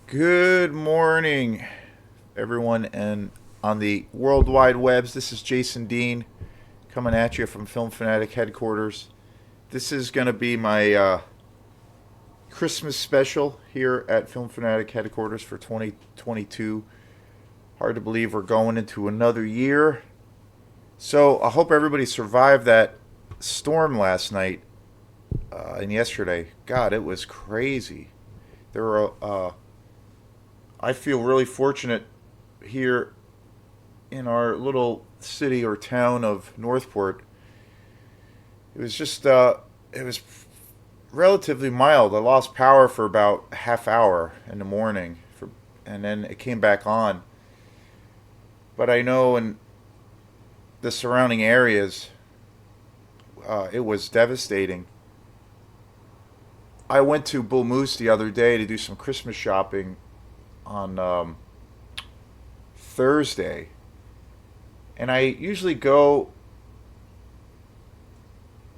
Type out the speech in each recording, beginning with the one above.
Good morning, everyone, and on the World Wide Webs. This is Jason Dean coming at you from Film Fanatic headquarters. This is going to be my Christmas special here at Film Fanatic headquarters for 2022. Hard to believe we're going into another year. So I hope everybody survived that storm last night and yesterday. God, it was crazy. There were I feel really fortunate here in our little city or town of Northport. It was just it was relatively mild. I lost power for about a half hour in the morning, and then it came back on. But I know in the surrounding areas, it was devastating. I went to Bull Moose the other day to do some Christmas shopping on Thursday, and I usually go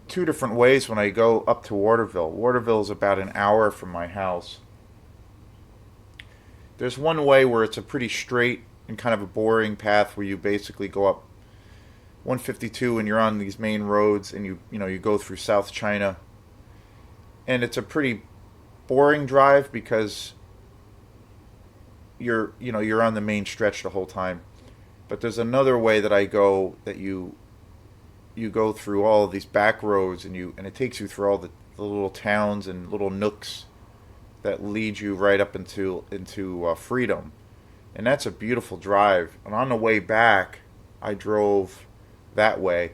two different ways when I go up to Waterville. Waterville is about an hour from my house. There's one way where it's a pretty straight and kind of a boring path where you basically go up 152 and you're on these main roads and you go through South China, and it's a pretty boring drive because you're on the main stretch the whole time. But there's another way that I go that you go through all of these back roads and it takes you through all the little towns and little nooks that lead you right up into freedom, and that's a beautiful drive. And on the way back, I drove that way,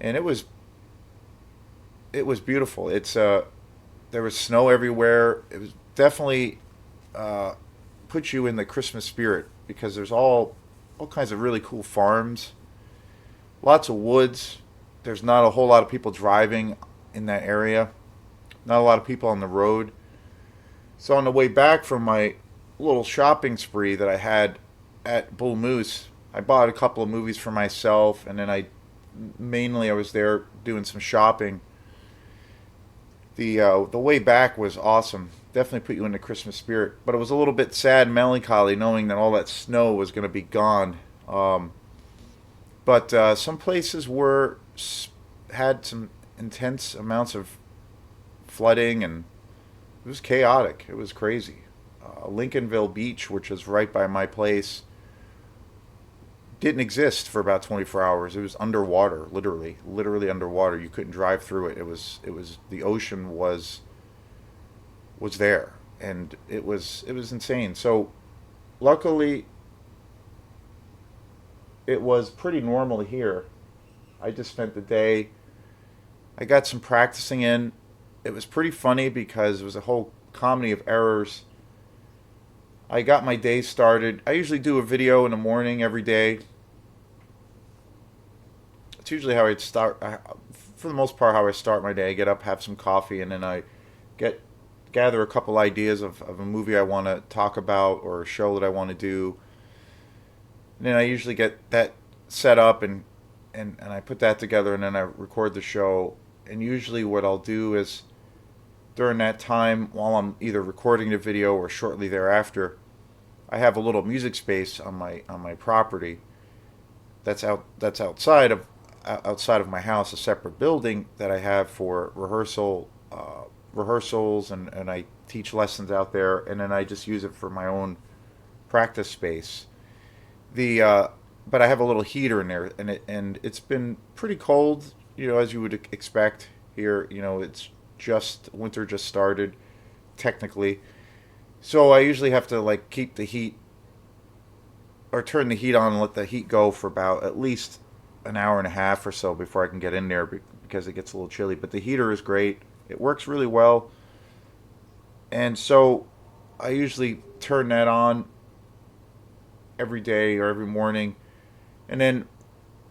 and it was beautiful. It's there was snow everywhere. It was definitely uh, put you in the Christmas spirit because there's all kinds of really cool farms, lots of woods. There's not a whole lot of people driving in that area. Not a lot of people on the road. So on the way back from my little shopping spree that I had at Bull Moose, I bought a couple of movies for myself, and then I was there doing some shopping. The way back was awesome. Definitely put you in the Christmas spirit, but it was a little bit sad and melancholy knowing that all that snow was going to be gone. But some places had some intense amounts of flooding, and it was chaotic. It was crazy. Lincolnville Beach, which is right by my place, didn't exist for about 24 hours. It was underwater, literally underwater. You couldn't drive through it. It was the ocean was there, and it was insane. So luckily, it was pretty normal here. I just spent the day. I got some practicing in. It was pretty funny because it was a whole comedy of errors. I got my day started. I usually do a video in the morning every day. It's usually how I start. For the most part, how I start my day. I get up, have some coffee, and then I get gather a couple ideas of a movie I want to talk about or a show that I want to do. And then I usually get that set up and I put that together, and then I record the show. And usually what I'll do is during that time while I'm either recording the video or shortly thereafter, I have a little music space on my property that's outside of my house, a separate building that I have for rehearsals, and I teach lessons out there, and then I just use it for my own practice space. The But I have a little heater in there, and it's been pretty cold, as you would expect here. It's just winter just started, technically. So I usually have to like keep the heat or turn the heat on and let the heat go for about at least an hour and a half or so before I can get in there because it gets a little chilly. But the heater is great. It works really well. And so I usually turn that on every day or every morning, and then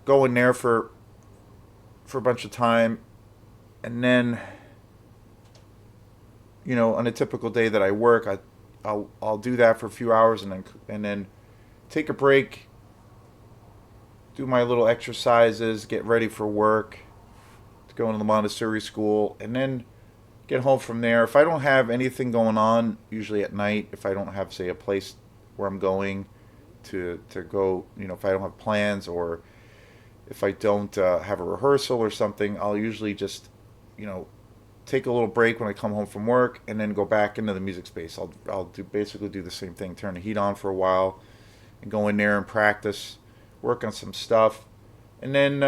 go in there for a bunch of time, and then on a typical day that I work, I'll do that for a few hours, and then take a break, do my little exercises, get ready for work, to go into the Montessori school, and then Get home from there. If I don't have anything going on, usually at night, if I don't have, say, a place where I'm going to go, if I don't have plans, or if I don't have a rehearsal or something, I'll usually just, you know, take a little break when I come home from work, and then go back into the music space. I'll basically do the same thing. Turn the heat on for a while, and go in there and practice, work on some stuff, and then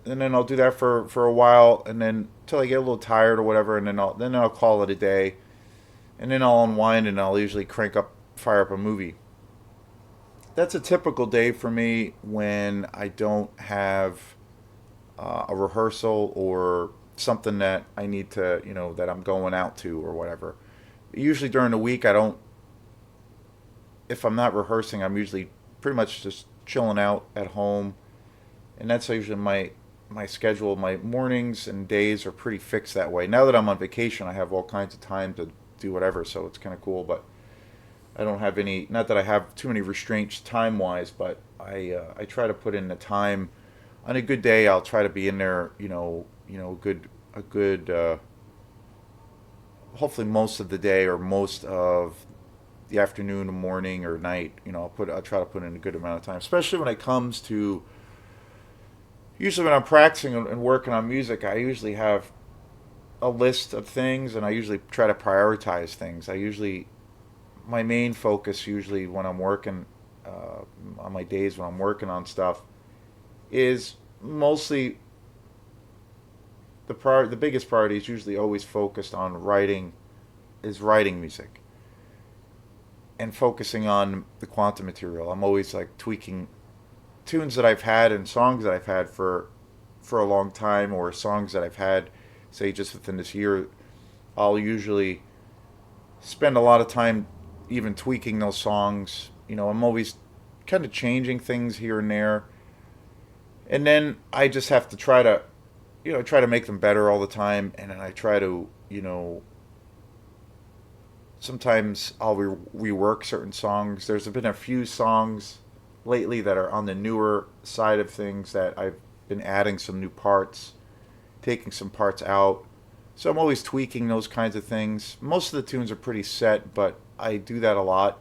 and then I'll do that for a while, and then until I get a little tired or whatever, and then I'll call it a day, and then I'll unwind, and I'll usually fire up a movie. That's a typical day for me when I don't have a rehearsal or something that I need to, that I'm going out to or whatever. Usually during the week, I don't. If I'm not rehearsing, I'm usually pretty much just chilling out at home, and that's usually my schedule. My mornings and days are pretty fixed that way. Now that I'm on vacation, I have all kinds of time to do whatever, so it's kind of cool. But I don't have any. Not that I have too many restraints time wise, but I try to put in the time. On a good day, I'll try to be in there. A good. Hopefully, most of the day or most of the afternoon, morning, or night. I'll try to put in a good amount of time, especially when it comes to. Usually, when I'm practicing and working on music, I usually have a list of things, and I usually try to prioritize things. My main focus usually when I'm working on my days when I'm working on stuff is mostly the biggest priority is usually always focused on writing music and focusing on the quantum material. I'm always like tweaking tunes that I've had and songs that I've had for a long time, or songs that I've had, say, just within this year. I'll usually spend a lot of time even tweaking those songs. I'm always kind of changing things here and there, and then I just have to try to make them better all the time, and then I try to, sometimes I'll rework certain songs. There's been a few songs lately that are on the newer side of things that I've been adding some new parts, taking some parts out. So I'm always tweaking those kinds of things. Most of the tunes are pretty set, but I do that a lot.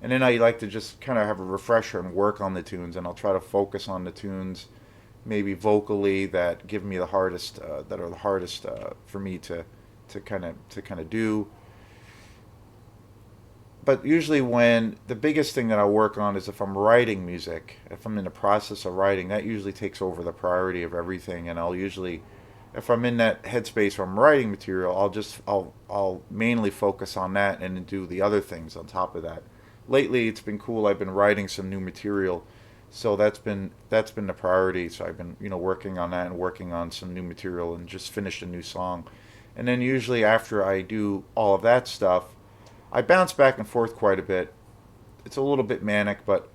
And then I like to just kind of have a refresher and work on the tunes, and I'll try to focus on the tunes, maybe vocally, that give me the hardest, that are the hardest for me to kind of do. But usually, when the biggest thing that I work on is if I'm writing music, if I'm in the process of writing, that usually takes over the priority of everything. And I'll usually, if I'm in that headspace where I'm writing material, I'll mainly focus on that and then do the other things on top of that. Lately, it's been cool. I've been writing some new material, so that's been the priority. So I've been working on that and working on some new material and just finished a new song. And then usually after I do all of that stuff, I bounce back and forth quite a bit. It's a little bit manic, but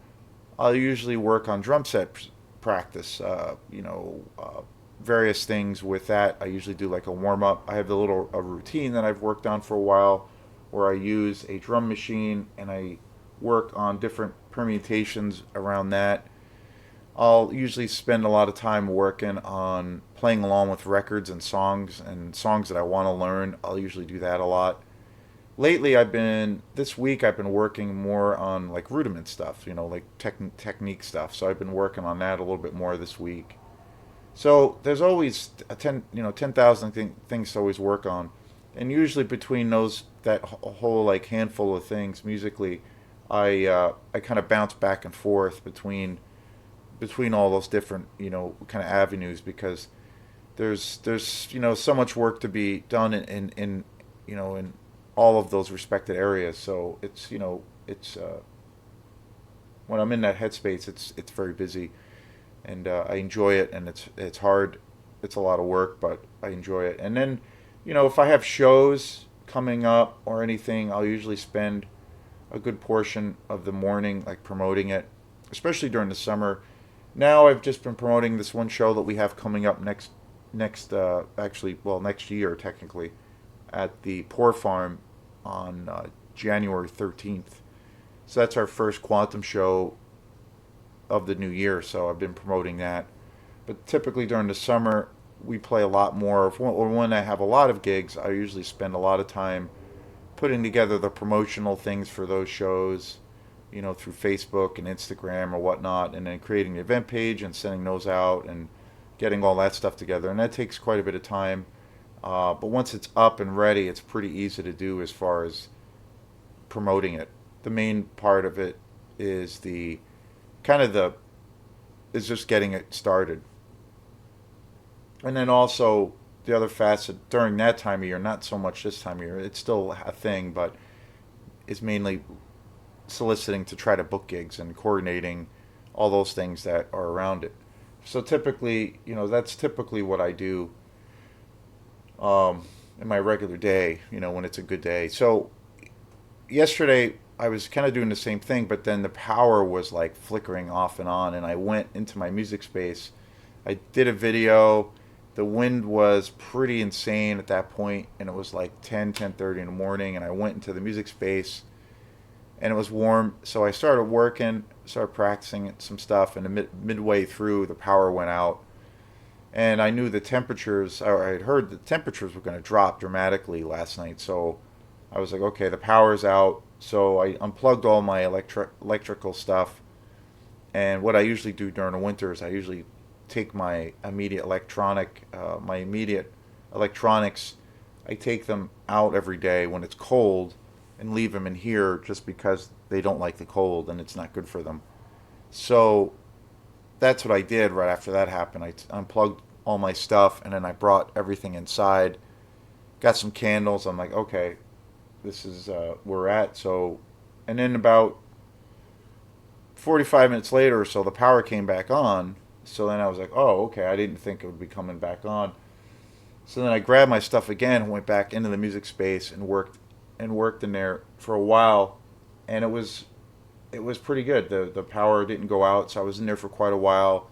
I'll usually work on drum set practice. Various things with that. I usually do like a warm up. I have a routine that I've worked on for a while, where I use a drum machine and I work on different permutations around that. I'll usually spend a lot of time working on playing along with records and songs that I want to learn. I'll usually do that a lot. Lately, this week I've been working more on like rudiment stuff, like technique stuff. So I've been working on that a little bit more this week. So there's always 10,000 things to always work on, and usually between that whole like handful of things musically, I kind of bounce back and forth between all those different kind of avenues, because there's so much work to be done in all of those respected areas. So it's when I'm in that headspace, it's very busy, and I enjoy it, and it's hard. It's a lot of work, but I enjoy it. And then, if I have shows coming up or anything, I'll usually spend a good portion of the morning like promoting it, especially during the summer. Now I've just been promoting this one show that we have coming up next year technically, at the Poor Farm on January 13th. So that's our first quantum show of the new year. So I've been promoting that. But typically during the summer, we play a lot more. Or when I have a lot of gigs, I usually spend a lot of time putting together the promotional things for those shows, through Facebook and Instagram or whatnot, and then creating the event page and sending those out and getting all that stuff together. And that takes quite a bit of time. But once it's up and ready, it's pretty easy to do as far as promoting it. The main part of it is the kind of the is just getting it started. And then also the other facet during that time of year, not so much this time of year, it's still a thing, but is mainly soliciting to try to book gigs and coordinating all those things that are around it. So typically, that's typically what I do in my regular day, when it's a good day. So yesterday I was kind of doing the same thing, but then the power was like flickering off and on, and I went into my music space. I did a video. The wind was pretty insane at that point, and it was like 10:30 in the morning, and I went into the music space, and it was warm, so I started working, started practicing some stuff, and midway through, the power went out, and I knew the temperatures, or I had heard the temperatures were going to drop dramatically last night, so I was like, okay, the power's out. So I unplugged all my electrical stuff. And what I usually do during the winter is I usually take my immediate electronics, I take them out every day when it's cold and leave them in here just because they don't like the cold and it's not good for them. So that's what I did right after that happened. I unplugged all my stuff and then I brought everything inside, got some candles. I'm like, okay, this is where we're at. So, and then about 45 minutes later or so, the power came back on. So then I was like, oh, okay, I didn't think it would be coming back on. So then I grabbed my stuff again and went back into the music space and worked in there for a while, and it was pretty good. The power didn't go out, so I was in there for quite a while.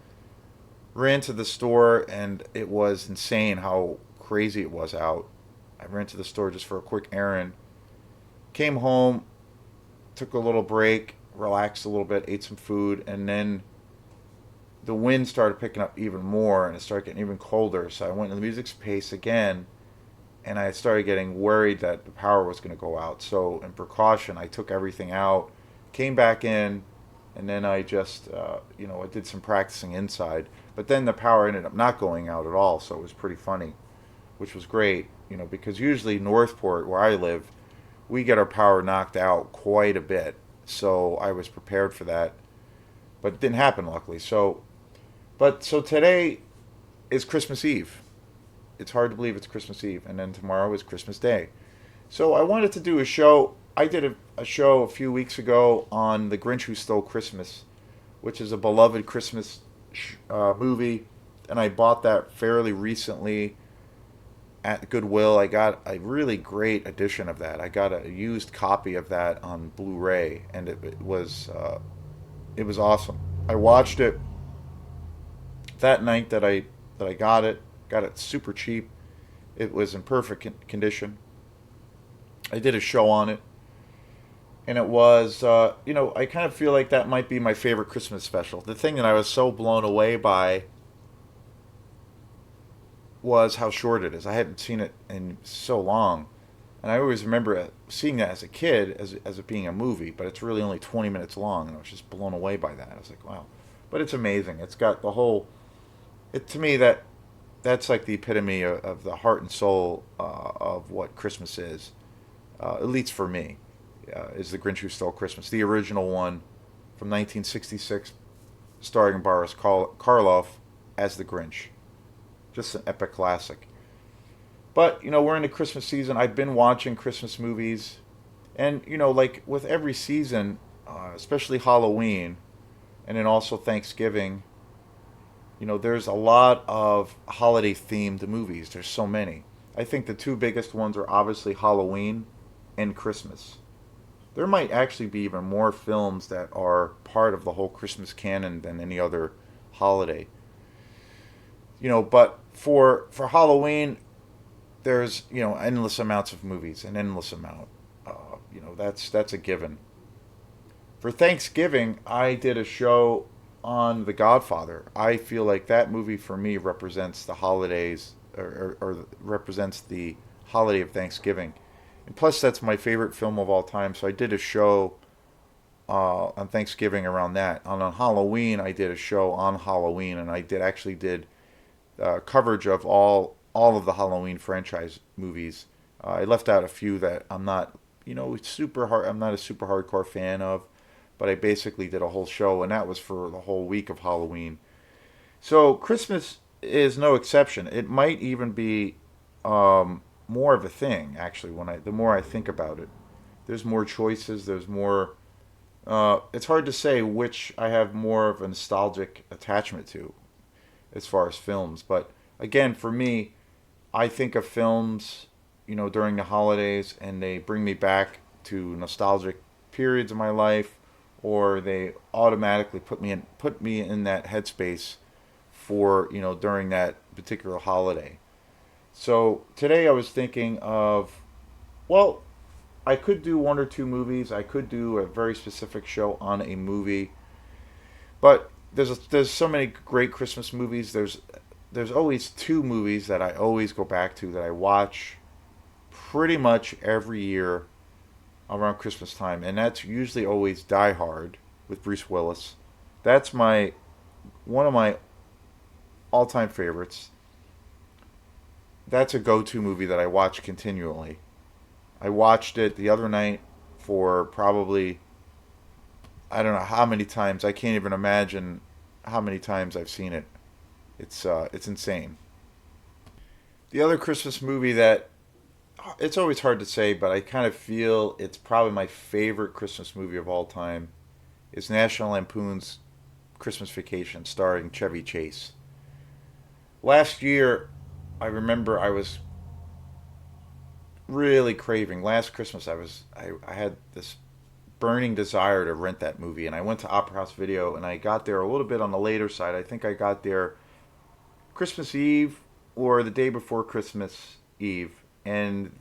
Ran to the store, and it was insane how crazy it was out. I ran to the store just for a quick errand. Came home, took a little break, relaxed a little bit, ate some food, and then the wind started picking up even more and it started getting even colder. So I went to the music space again and I started getting worried that the power was going to go out. So, in precaution, I took everything out, came back in, and then I just, I did some practicing inside. But then the power ended up not going out at all, so it was pretty funny, which was great, because usually Northport, where I live, we get our power knocked out quite a bit. So I was prepared for that, but it didn't happen, luckily. So today is Christmas Eve. It's hard to believe it's Christmas Eve, and then tomorrow is Christmas Day. So I wanted to do a show. I did a show a few weeks ago on The Grinch Who Stole Christmas, which is a beloved Christmas movie, and I bought that fairly recently at Goodwill. I got a really great edition of that. I got a used copy of that on Blu-ray, and it was awesome. I watched it that night that I got it. Got it super cheap. It was in perfect condition. I did a show on it, and it was, I kind of feel like that might be my favorite Christmas special. The thing that I was so blown away by was how short it is. I hadn't seen it in so long, and I always remember seeing that as a kid as it being a movie, but it's really only 20 minutes long, and I was just blown away by that. I was like, wow. But it's amazing. It's got the whole, to me, that's like the epitome of the heart and soul of what Christmas is, at least for me, is The Grinch Who Stole Christmas, the original one from 1966, starring Boris Karloff as the Grinch. Just an epic classic. But, we're in the Christmas season. I've been watching Christmas movies. And, like with every season, especially Halloween, and then also Thanksgiving, there's a lot of holiday themed movies. There's so many. I think the two biggest ones are obviously Halloween and Christmas. There might actually be even more films that are part of the whole Christmas canon than any other holiday. But for Halloween, there's endless amounts of movies, an endless amount. That's a given. For Thanksgiving, I did a show on The Godfather. I feel like that movie for me represents the holidays, or represents the holiday of Thanksgiving. And plus, that's my favorite film of all time. So I did a show on Thanksgiving around that. On Halloween, I did a show on Halloween, and I did actually did coverage of all of the Halloween franchise movies. I left out a few that I'm not, super hard. I'm not a super hardcore fan of, but I basically did a whole show, and that was for the whole week of Halloween. So Christmas is no exception. It might even be more of a thing actually. When the more I think about it, there's more choices. There's more. It's hard to say which I have more of a nostalgic attachment to as far as films, but again, for me, I think of films, during the holidays, and they bring me back to nostalgic periods of my life, or they automatically put me in that headspace for during that particular holiday. So today I was thinking of, well, I could do one or two movies. I could do a very specific show on a movie, but there's so many great Christmas movies. There's always two movies that I always go back to that I watch pretty much every year around Christmas time, and that's usually always Die Hard with Bruce Willis. That's my one of my all-time favorites. That's a go-to movie that I watch continually. I watched it the other night for probably, I don't know how many times. I can't even imagine how many times I've seen it. It's insane. The other Christmas movie that, it's always hard to say, but I kind of feel it's probably my favorite Christmas movie of all time is National Lampoon's Christmas Vacation, starring Chevy Chase. Last year, I remember I was really craving. Last Christmas, I had this burning desire to rent that movie, and I went to Opera House Video, and I got there a little bit on the later side. I think I got there Christmas Eve or the day before Christmas Eve, and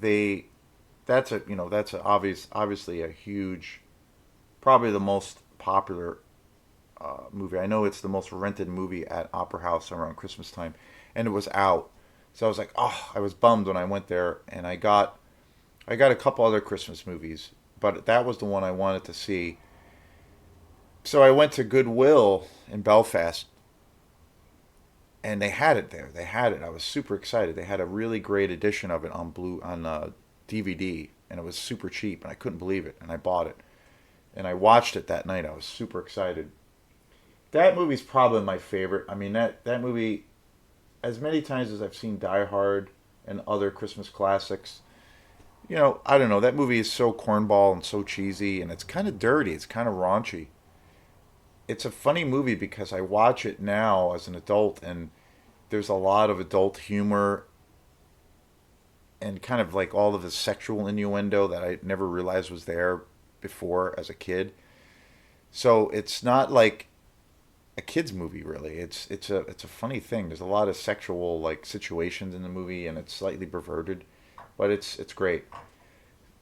that's obviously a huge, probably the most popular movie. I know it's the most rented movie at Opera House around Christmas time, and it was out. So I was like, oh, I was bummed when I went there, and I got a couple other Christmas movies, but that was the one I wanted to see. So I went to Goodwill in Belfast, and they had it there. They had it. I was super excited. They had a really great edition of it on DVD, and it was super cheap, and I couldn't believe it, and I bought it, and I watched it that night. I was super excited. That movie's probably my favorite. I mean, that movie, as many times as I've seen Die Hard and other Christmas classics, I don't know. That movie is so cornball and so cheesy, and it's kind of dirty. It's kind of raunchy. It's a funny movie because I watch it now as an adult, and there's a lot of adult humor and kind of like all of the sexual innuendo that I never realized was there before as a kid. So it's not like a kids movie really. It's a funny thing. There's a lot of sexual like situations in the movie, and it's slightly perverted, but it's great.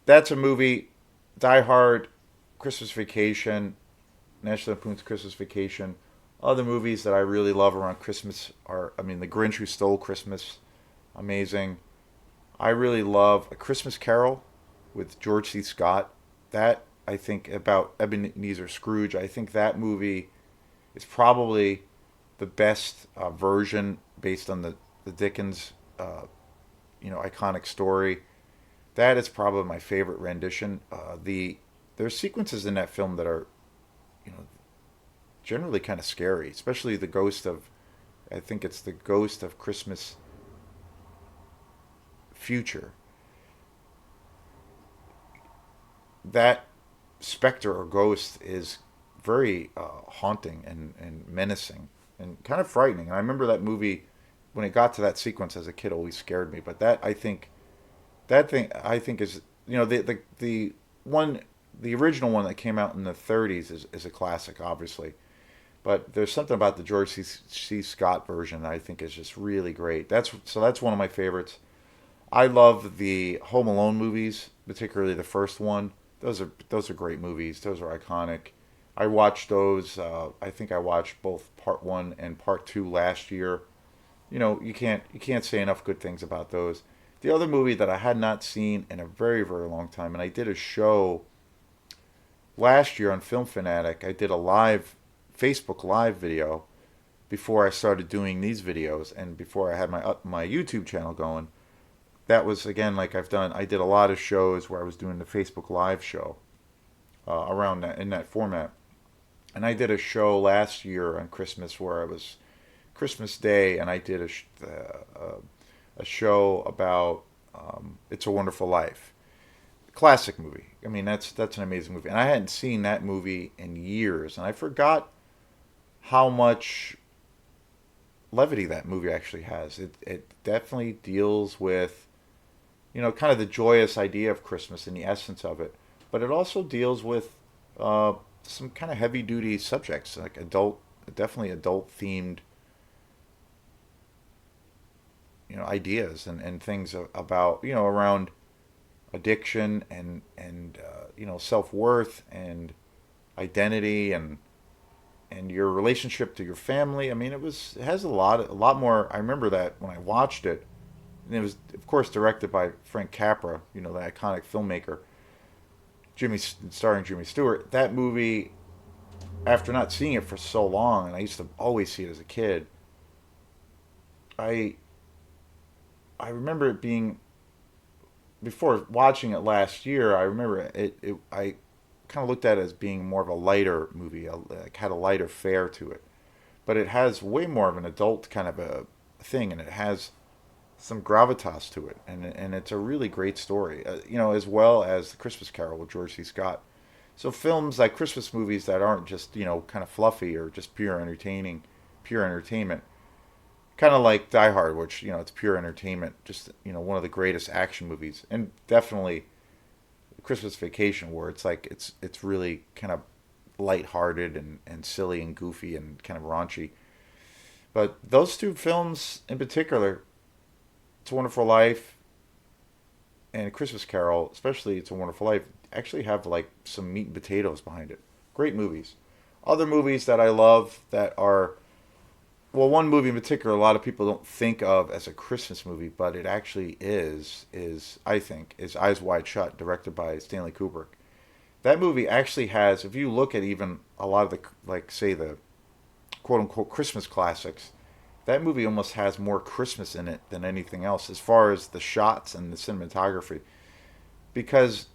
That's a movie. Die Hard, Christmas Vacation, National Lampoon's Christmas Vacation. Other movies that I really love around Christmas are, I mean, The Grinch Who Stole Christmas, amazing. I really love A Christmas Carol with George C. Scott. That, I think, about Ebenezer Scrooge. I think that movie is probably the best version based on the Dickens, iconic story. That is probably my favorite rendition. There's sequences in that film that are, you know, generally kind of scary, especially the ghost of, I think it's the ghost of Christmas future. That specter or ghost is very haunting and menacing and kind of frightening. And I remember that movie when it got to that sequence as a kid always scared me. But that thing I think is, the one, the original one that came out in the 30s is a classic, obviously. But there's something about the George C. Scott version that I think is just really great. That's one of my favorites. I love the Home Alone movies, particularly the first one. Those are great movies. Those are iconic. I watched those. I think I watched both part one and part two last year. You can't say enough good things about those. The other movie that I had not seen in a very very long time, and I did a show last year on Film Fanatic. I did a live Facebook live video before I started doing these videos and before I had my YouTube channel going. That was again like I've done. I did a lot of shows where I was doing the Facebook live show around that in that format. And I did a show last year on Christmas where I was Christmas Day, and I did a show about It's a Wonderful Life, classic movie. I mean, that's an amazing movie, and I hadn't seen that movie in years, and I forgot how much levity that movie actually has. It definitely deals with kind of the joyous idea of Christmas and the essence of it, but it also deals with uh, some kind of heavy duty subjects, like definitely adult themed ideas and things about around addiction and self worth and identity and your relationship to your family. I mean, it has a lot more. I remember that when I watched it, and it was of course directed by Frank Capra, the iconic filmmaker, starring Jimmy Stewart. That movie, after not seeing it for so long, and I used to always see it as a kid, I I remember it being before watching it last year. I remember I kind of looked at it as being more of a lighter movie, like had a lighter fare to it, but it has way more of an adult kind of a thing, and it has some gravitas to it, and it's a really great story, as well as The Christmas Carol with George C. Scott. So films like Christmas movies that aren't just kind of fluffy or just pure entertainment, kind of like Die Hard, which it's pure entertainment, just one of the greatest action movies, and definitely Christmas Vacation, where it's really kind of lighthearted and silly and goofy and kind of raunchy. But those two films in particular, It's a Wonderful Life and Christmas Carol, especially It's a Wonderful Life, actually have like some meat and potatoes behind it. Great movies. Other movies that I love that are, well, one movie in particular a lot of people don't think of as a Christmas movie, but it actually is I think is Eyes Wide Shut, directed by Stanley Kubrick. That movie actually has, if you look at even a lot of the, like say the quote unquote Christmas classics, that movie almost has more Christmas in it than anything else as far as the shots and the cinematography, because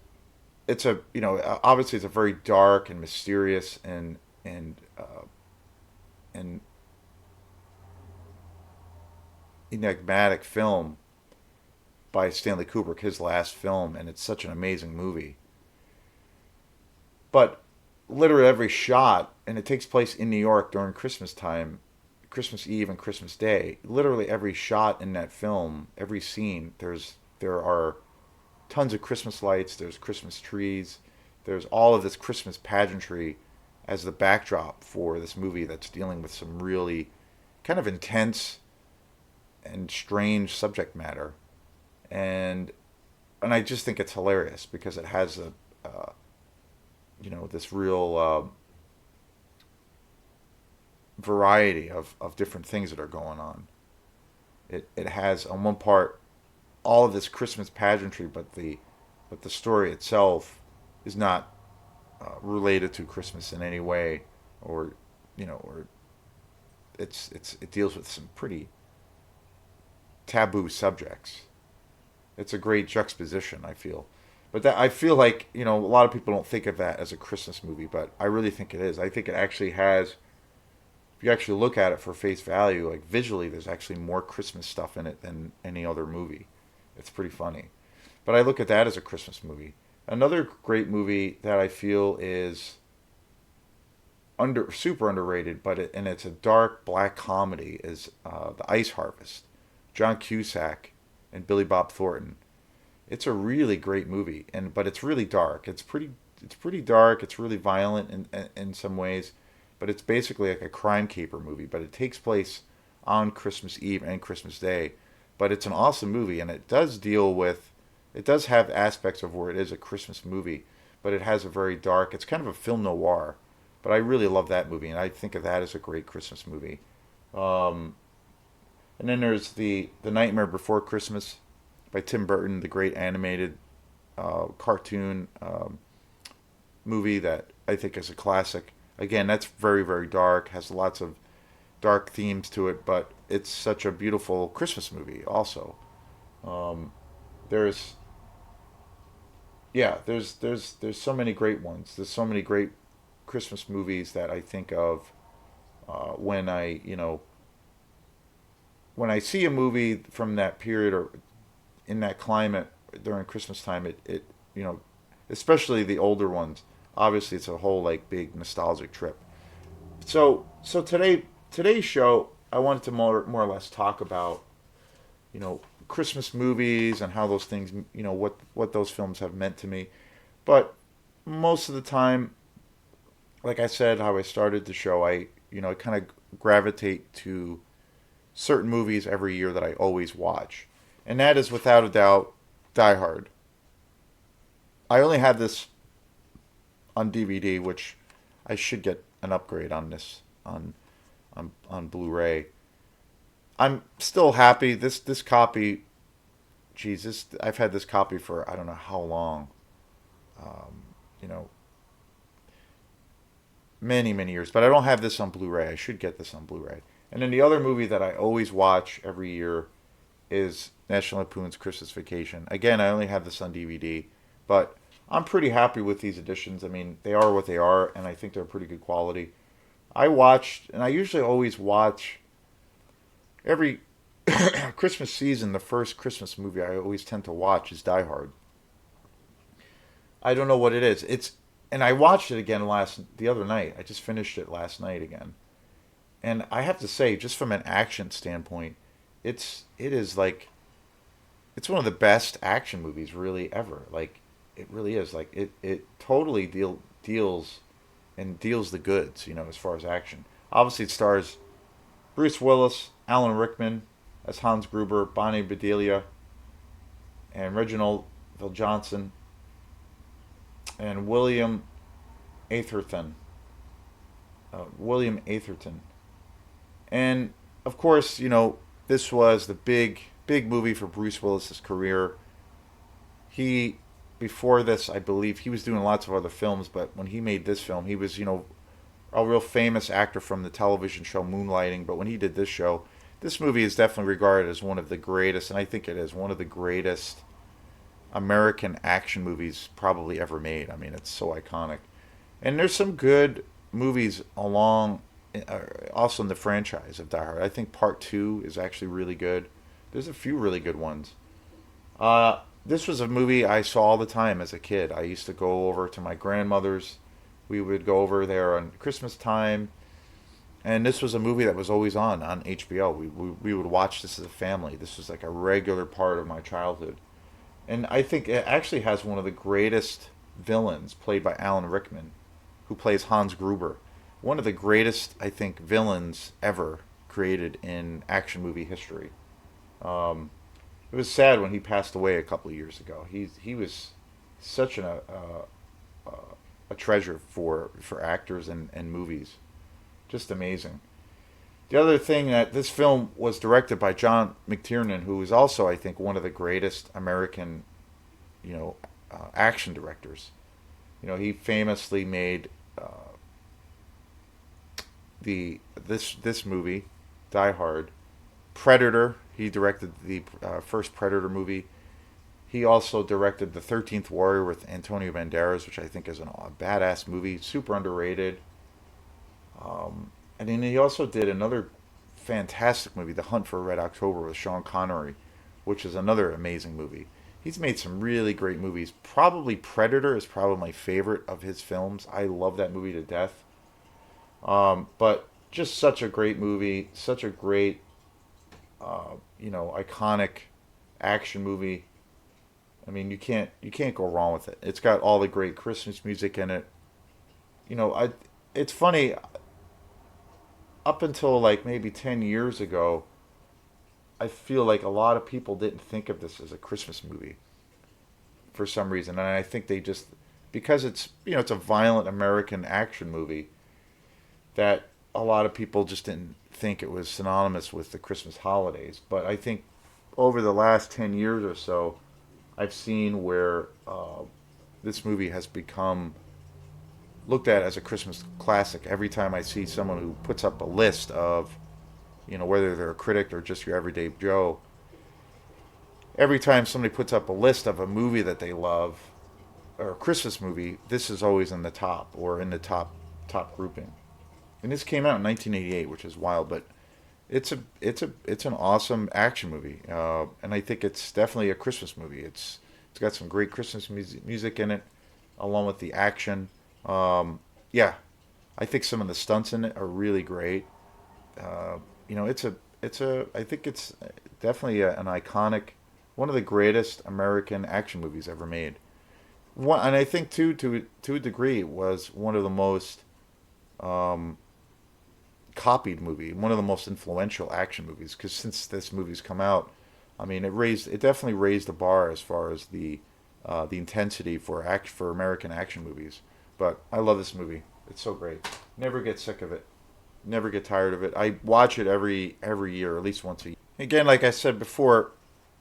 it's obviously it's a very dark and mysterious and enigmatic film by Stanley Kubrick, his last film, and it's such an amazing movie. But literally every shot, and it takes place in New York during Christmas time, Christmas Eve and Christmas Day. Literally every shot in that film, every scene, there are tons of Christmas lights. There's Christmas trees. There's all of this Christmas pageantry as the backdrop for this movie that's dealing with some really kind of intense and strange subject matter, and I just think it's hilarious because it has this real variety of different things that are going on. It has on one part all of this Christmas pageantry, but the story itself is not related to Christmas in any way, or or it deals with some pretty taboo subjects. It's a great juxtaposition, I feel. But that I feel like a lot of people don't think of that as a Christmas movie, but I really think it is. I think it actually has. If you actually look at it for face value, like visually, there's actually more Christmas stuff in it than any other movie. It's pretty funny. But I look at that as a Christmas movie. Another great movie that I feel is super underrated, and it's a dark black comedy is The Ice Harvest. John Cusack and Billy Bob Thornton. It's a really great movie, but it's really dark. It's pretty dark. It's really violent in some ways, but it's basically like a crime caper movie. But it takes place on Christmas Eve and Christmas Day. But it's an awesome movie, and it does have aspects of where it is a Christmas movie, but it has a very dark. It's kind of a film noir, But I really love that movie, and I think of that as a great Christmas movie. Um, and then there's the Nightmare Before Christmas by Tim Burton, the great animated cartoon movie that I think is a classic. Again, that's very, very dark, has lots of dark themes to it, but it's such a beautiful Christmas movie also. Um, there's yeah, there's so many great ones. There's so many great Christmas movies that I think of when I see a movie from that period or in that climate during Christmas time. It you know, especially the older ones. Obviously, it's a whole like big nostalgic trip. So today's show, I wanted to more or less talk about you know Christmas movies and how those things what those films have meant to me. But most of the time, like I said, how I started the show, I kind of gravitate to certain movies every year that I always watch, and that is without a doubt Die Hard. I only have this on DVD, which I should get an upgrade on this on Blu-ray. I'm still happy. This copy, Jesus, I've had this copy for I don't know how long. You know, many years, but I don't have this on Blu-ray. I should get this on Blu-ray. And then the other movie that I always watch every year is National Lampoon's Christmas Vacation. Again, I only have this on DVD, but I'm pretty happy with these editions. I mean, they are what they are, and I think they're pretty good quality. I watched, and I usually always watch every Christmas season. The first Christmas movie I always tend to watch is Die Hard. I don't know what it is. And I watched it again the other night. I just finished it last night again. And I have to say, just from an action standpoint, it is like it's one of the best action movies really ever. Like it really is. Like it totally deals the goods, as far as action. Obviously it stars Bruce Willis, Alan Rickman as Hans Gruber, Bonnie Bedelia, and Reginald Johnson and Atherton. William Atherton. And of course, this was the big movie for Bruce Willis's career. He Before this, I believe he was doing lots of other films, but when he made this film, he was, a real famous actor from the television show Moonlighting. But when he did this show, this movie is definitely regarded as one of the greatest, and I think it is one of the greatest American action movies probably ever made. I mean, it's so iconic. And there's some good movies also in the franchise of Die Hard. I think Part Two is actually really good. There's a few really good ones. This was a movie I saw all the time as a kid. I used to go over to my grandmother's. We would go over there on Christmas time, and this was a movie that was always on HBO. We would watch this as a family. This was like a regular part of my childhood. And I think it actually has one of the greatest villains played by Alan Rickman, who plays Hans Gruber. One of the greatest, I think, villains ever created in action movie history. Um, it was sad when he passed away a couple of years ago. He was such a treasure for actors and movies. Just amazing. The other thing that this film was directed by John McTiernan, who is also, I think, one of the greatest American, action directors. He famously made this movie, Die Hard, Predator. He directed the first Predator movie. He also directed The 13th Warrior with Antonio Banderas, which I think is a badass movie, super underrated. And then he also did another fantastic movie, The Hunt for Red October with Sean Connery, which is another amazing movie. He's made some really great movies. Probably Predator is probably my favorite of his films. I love that movie to death. But just such a great movie, such a great, iconic action movie. I mean, you can't go wrong with it. It's got all the great Christmas music in it. It's funny. Up until like maybe 10 years ago, I feel like a lot of people didn't think of this as a Christmas movie for some reason, and I think they just because it's a violent American action movie. that a lot of people just didn't think it was synonymous with the Christmas holidays. But I think over the last 10 years or so, I've seen where this movie has become looked at as a Christmas classic. Every time I see someone who puts up a list of, whether they're a critic or just your everyday Joe, every time somebody puts up a list of a movie that they love or a Christmas movie, this is always in the top or in the top grouping. And this came out in 1988, which is wild, but it's an awesome action movie, and I think it's definitely a Christmas movie. It's got some great Christmas music in it, along with the action. Yeah, I think some of the stunts in it are really great. It's a I think it's definitely an iconic, one of the greatest American action movies ever made. One, and I think too, to a degree, it was one of the most um, copied movie, one of the most influential action movies. Because since this movie's come out, I mean, it definitely raised the bar as far as the intensity for American action movies. But I love this movie. It's so great. Never get sick of it. Never get tired of it. I watch it every year, at least once a year. Again, like I said before,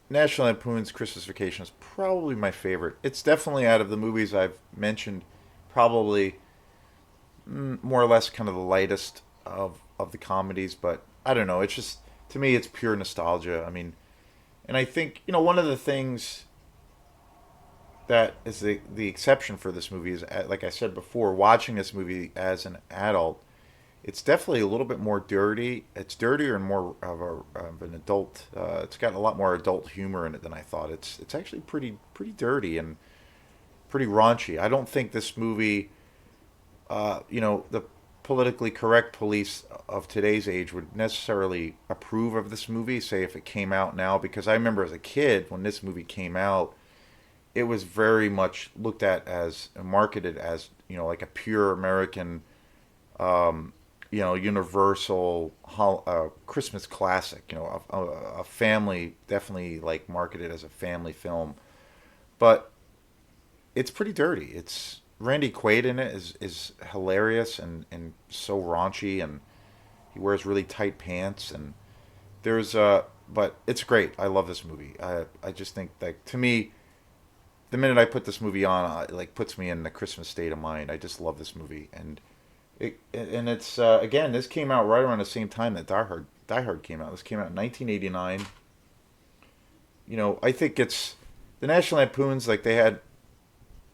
National Lampoon's Christmas Vacation is probably my favorite. It's definitely out of the movies I've mentioned, probably more or less kind of the lightest of the comedies. But I don't know. It's just to me, it's pure nostalgia. I mean, and I think one of the things that is the exception for this movie is, like I said before, watching this movie as an adult, it's definitely a little bit more dirty. It's dirtier and more of an adult. It's got a lot more adult humor in it than I thought. It's actually pretty dirty and pretty raunchy. I don't think this movie, the politically correct police of today's age would necessarily approve of this movie. Say if it came out now, because I remember as a kid when this movie came out, it was very much looked at as marketed as like a pure American universal Christmas classic. A family, definitely like marketed as a family film, but it's pretty dirty. It's Randy Quaid in it is hilarious and so raunchy, and he wears really tight pants, and but it's great. I love this movie. I just think that to me, the minute I put this movie on, it like puts me in the Christmas state of mind. I just love this movie, and it's again, this came out right around the same time that Die Hard came out. This came out in 1989. I think it's the National Lampoons, like they had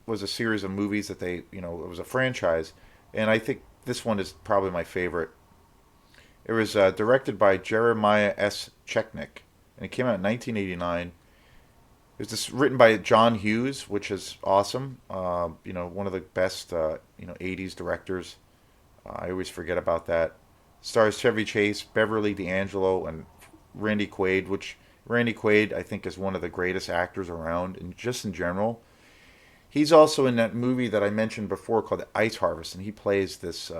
was a series of movies that it was a franchise, and I think this one is probably my favorite. It was directed by Jeremiah S. Chechnik, and it came out in 1989. It was just written by John Hughes, which is awesome. One of the best 80s directors. I always forget about that. Stars Chevy Chase, Beverly D'Angelo, and Randy Quaid, which Randy Quaid I think is one of the greatest actors around, and just in general. He's also in that movie that I mentioned before called Ice Harvest, and he plays this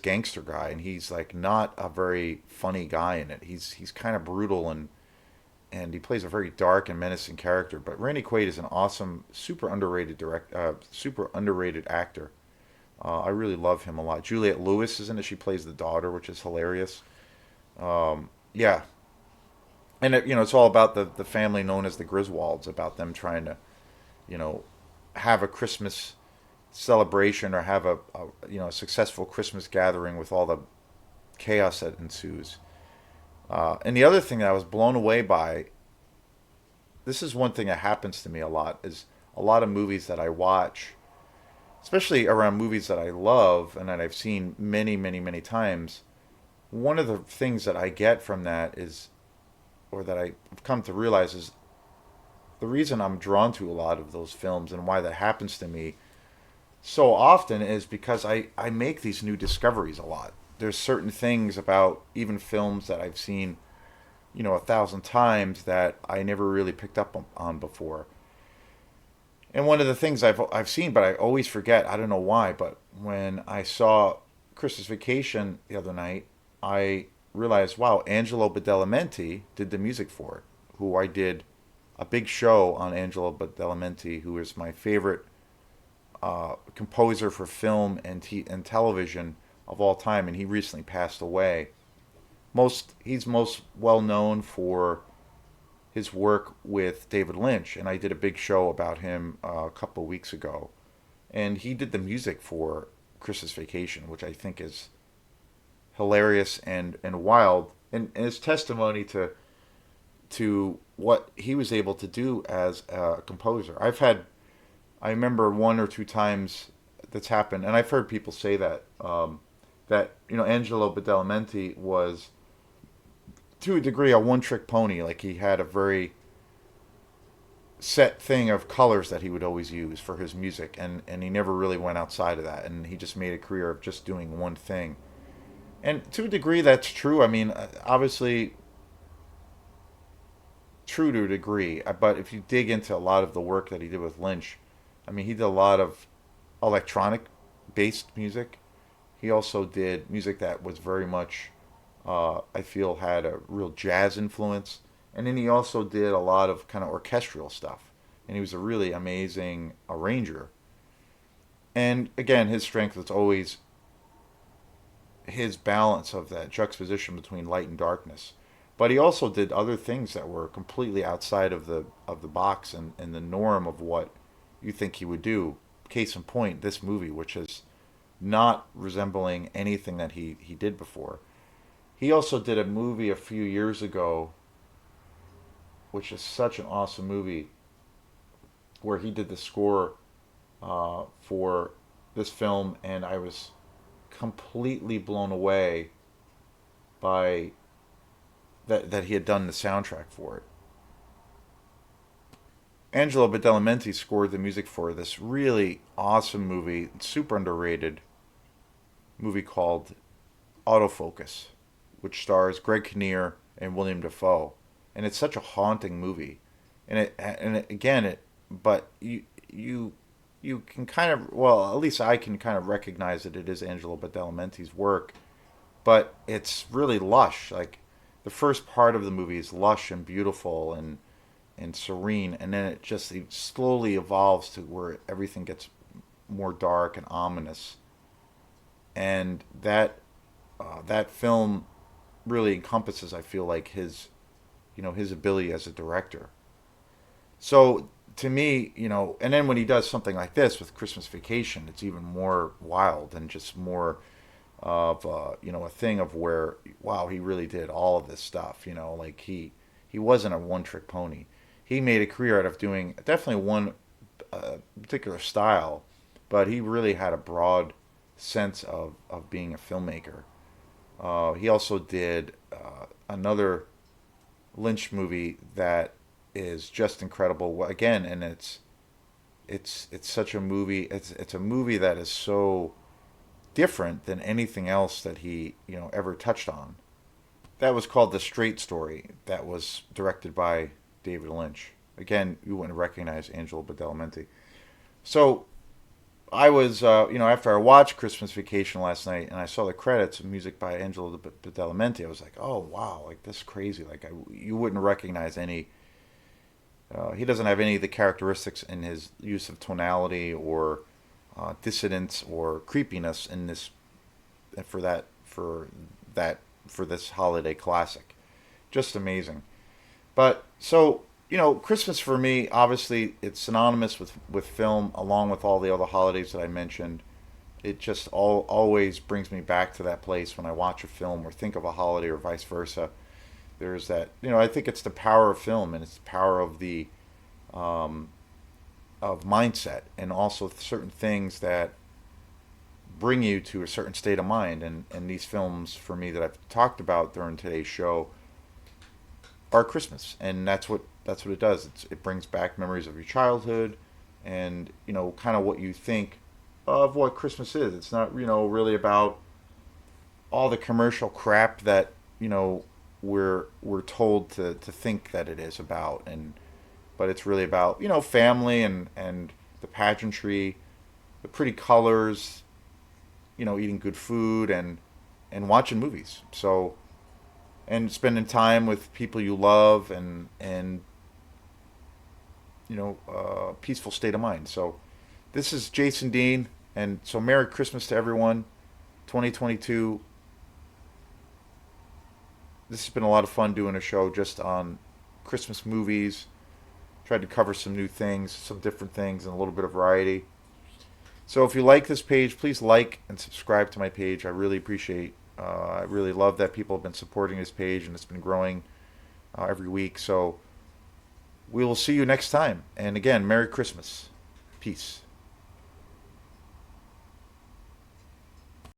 gangster guy, and he's like not a very funny guy in it. He's kind of brutal, and he plays a very dark and menacing character. But Randy Quaid is an awesome, super underrated actor. I really love him a lot. Juliette Lewis is in it. She plays the daughter, which is hilarious. Yeah, and it's all about the family known as the Griswolds, about them trying to you know have a Christmas celebration or have a successful Christmas gathering with all the chaos that ensues. And the other thing that I was blown away by, this is one thing that happens to me a lot, is a lot of movies that I watch, especially around movies that I love and that I've seen many, many, many times. One of the things that I get from that is, or that I've come to realize, is the reason I'm drawn to a lot of those films and why that happens to me so often is because I make these new discoveries a lot. There's certain things about even films that I've seen, 1,000 times that I never really picked up on before. And one of the things I've seen, but I always forget. I don't know why, but when I saw Christmas Vacation the other night, I realized, wow, Angelo Badalamenti did the music for it. Who I did a big show on Angelo Badalamenti, who is my favorite composer for film and television of all time, and he recently passed away. He's most well known for his work with David Lynch, and I did a big show about him a couple of weeks ago. And he did the music for Christmas Vacation, which I think is hilarious and wild, and his testimony to what he was able to do as a composer. I remember one or two times that's happened, and I've heard people say that that Angelo Badalamenti was to a degree a one trick pony. Like he had a very set thing of colors that he would always use for his music, and he never really went outside of that, and he just made a career of just doing one thing. And to a degree, that's true. I mean, obviously, true to a degree. But if you dig into a lot of the work that he did with Lynch, I mean, he did a lot of electronic based music. He also did music that was very much, I feel, had a real jazz influence. And then he also did a lot of kind of orchestral stuff. And he was a really amazing arranger. And again, his strength was always his balance of that juxtaposition between light and darkness. But he also did other things that were completely outside of the box and the norm of what you think he would do. Case in point, this movie, which is not resembling anything that he did before. He also did a movie a few years ago, which is such an awesome movie, where he did the score for this film, and I was completely blown away by that he had done the soundtrack for it. Angelo Badalamenti scored the music for this really awesome movie, super underrated movie called Autofocus, which stars Greg Kinnear and William Dafoe, and it's such a haunting movie. Again, but you can kind of, well, at least I can kind of recognize that it is Angelo Badalamenti's work, but it's really lush. Like the first part of the movie is lush and beautiful and serene, and then it slowly evolves to where everything gets more dark and ominous. And that film really encompasses, I feel like, his ability as a director. So to me, and then when he does something like this with Christmas Vacation, it's even more wild and just more of a thing of where, wow, he really did all of this stuff. Like he wasn't a one trick pony. He made a career out of doing definitely one particular style, but he really had a broad sense of being a filmmaker. He also did another Lynch movie that is just incredible. Again, and it's such a movie. It's a movie that is so different than anything else that he ever touched on. That was called The Straight Story. That was directed by David Lynch. Again, you wouldn't recognize Angelo Badalamenti. So I was, after I watched Christmas Vacation last night and I saw the credits of music by Angelo Badalamenti, I was like, oh wow, like this is crazy. Like you wouldn't recognize any. He doesn't have any of the characteristics in his use of tonality or dissonance or creepiness in this for this holiday classic. Just amazing. But so Christmas for me, obviously, it's synonymous with film, along with all the other holidays that I mentioned. It just always brings me back to that place when I watch a film or think of a holiday or vice versa. There's that, I think it's the power of film and it's the power of the um, of mindset and also certain things that bring you to a certain state of mind. And these films for me that I've talked about during today's show are Christmas, and that's what it does. It brings back memories of your childhood, and kind of what you think of what Christmas is. It's not really about all the commercial crap that we're told to think that it is about, and but it's really about family and the pageantry, the pretty colors, eating good food and watching movies. So and spending time with people you love and peaceful state of mind. So this is Jason Dean, and so Merry Christmas to everyone. 2022. This has been a lot of fun doing a show just on Christmas movies. Tried to cover some new things, some different things, and a little bit of variety. So if you like this page, please like and subscribe to my page. I really appreciate. I really love that people have been supporting this page, and it's been growing every week. So we will see you next time. And again, Merry Christmas. Peace.